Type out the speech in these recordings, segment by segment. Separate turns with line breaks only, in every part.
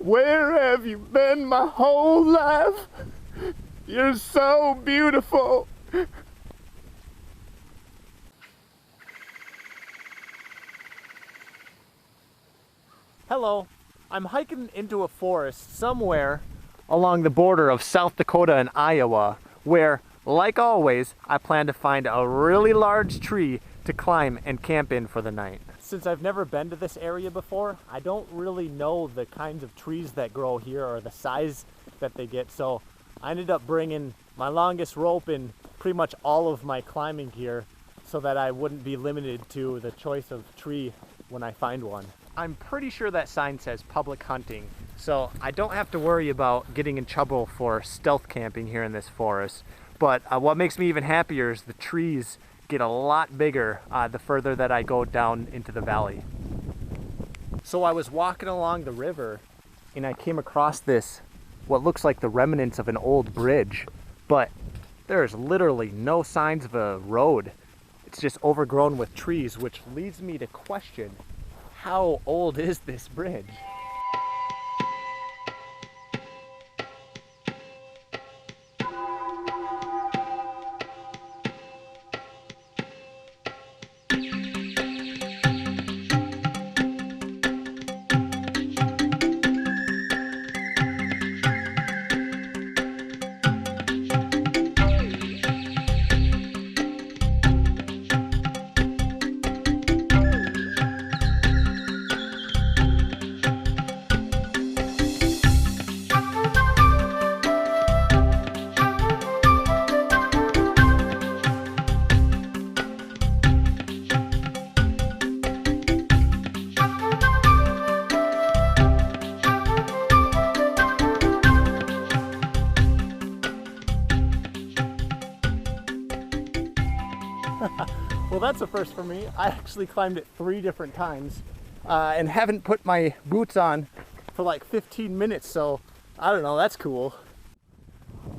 Where have you been my whole life? You're so beautiful. Hello, I'm hiking into a forest somewhere along the border of South Dakota and Iowa, where, like always, I plan to find a really large tree to climb and camp in for the night. Since I've never been to this area before, I don't really know the kinds of trees that grow here or the size that they get, so I ended up bringing my longest rope and pretty much all of my climbing gear so that I wouldn't be limited to the choice of tree when I find one. I'm pretty sure that sign says public hunting, so I don't have to worry about getting in trouble for stealth camping here in this forest. But what makes me even happier is the trees get a lot bigger the further that I go down into the valley. So I was walking along the river and I came across this, what looks like the remnants of an old bridge, but there's literally no signs of a road. It's just overgrown with trees, which leads me to question, how old is this bridge? Well, that's a first for me. I actually climbed it 3 different times and haven't put my boots on for like 15 minutes, so I don't know, that's cool.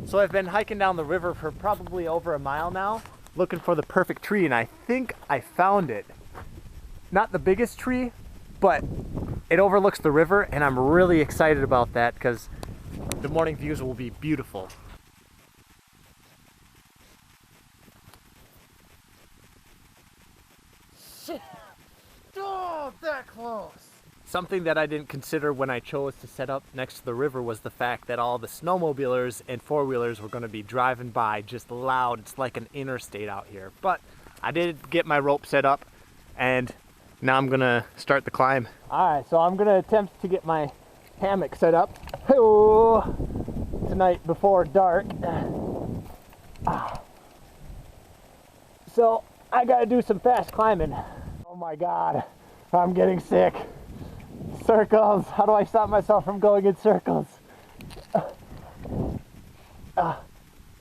So I've been hiking down the river for probably over a mile now, looking for the perfect tree, and I think I found it. Not the biggest tree, but it overlooks the river, and I'm really excited about that because the morning views will be beautiful. Oh, that close! Something that I didn't consider when I chose to set up next to the river was the fact that all the snowmobilers and four-wheelers were going to be driving by just loud. It's like an interstate out here. But I did get my rope set up, and now I'm going to start the climb. Alright, so I'm going to attempt to get my hammock set up tonight before dark. So I got to do some fast climbing. Oh my god, I'm getting sick. Circles. How do I stop myself from going in circles? Come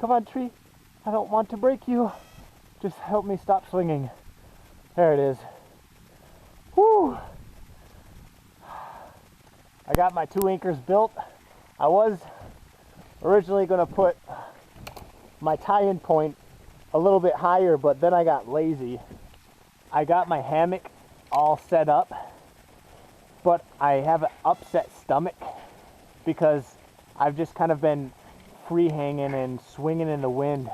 on, tree. I don't want to break you. Just help me stop swinging. There it is. Woo! I got my 2 anchors built. I was originally going to put my tie-in point a little bit higher, but then I got lazy. I got my hammock all set up, but I have an upset stomach because I've just kind of been free hanging and swinging in the wind.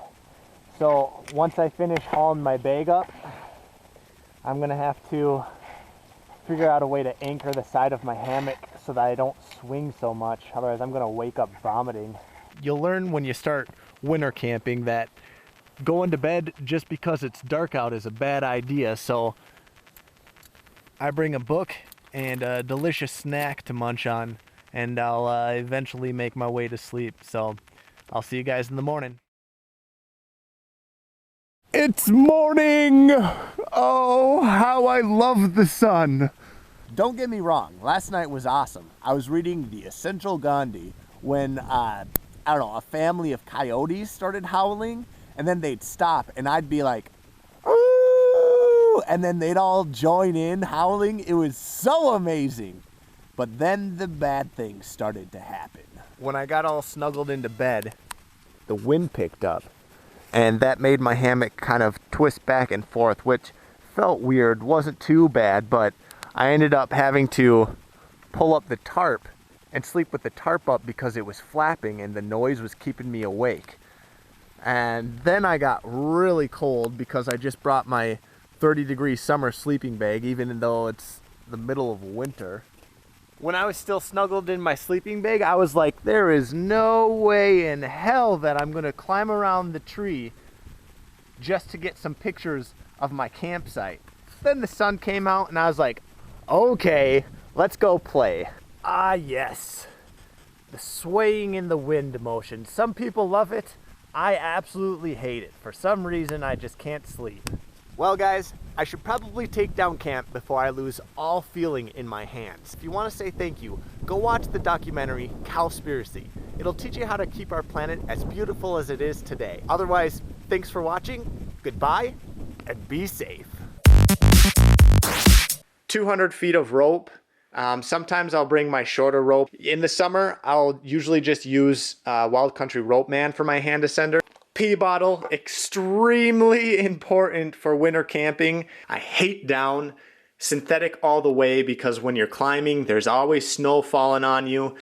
So once I finish hauling my bag up, I'm gonna have to figure out a way to anchor the side of my hammock so that I don't swing so much. Otherwise I'm gonna wake up vomiting. You'll learn when you start winter camping that going to bed just because it's dark out is a bad idea, so I bring a book and a delicious snack to munch on, and I'll eventually make my way to sleep. So I'll see you guys in the morning. It's morning! Oh, how I love the sun! Don't get me wrong, last night was awesome. I was reading The Essential Gandhi when, I don't know, a family of coyotes started howling, and then they'd stop, and I'd be like, ooh, and then they'd all join in howling. It was so amazing. But then the bad things started to happen. When I got all snuggled into bed, the wind picked up, and that made my hammock kind of twist back and forth, which felt weird. Wasn't too bad, but I ended up having to pull up the tarp and sleep with the tarp up because it was flapping and the noise was keeping me awake. And then I got really cold because I just brought my 30-degree summer sleeping bag, even though it's the middle of winter. When I was still snuggled in my sleeping bag, I was like, there is no way in hell that I'm gonna climb around the tree just to get some pictures of my campsite. Then the sun came out and I was like, okay, let's go play. Ah yes, the swaying in the wind motion. Some people love it. I absolutely hate it. For some reason, I just can't sleep. Well guys, I should probably take down camp before I lose all feeling in my hands. If you want to say thank you, go watch the documentary Cowspiracy. It'll teach you how to keep our planet as beautiful as it is today. Otherwise, thanks for watching, goodbye, and be safe. 200 feet of rope. Sometimes I'll bring my shorter rope. In the summer, I'll usually just use Wild Country Rope Man for my hand ascender. Pee bottle, extremely important for winter camping. I hate down. Synthetic all the way, because when you're climbing, there's always snow falling on you.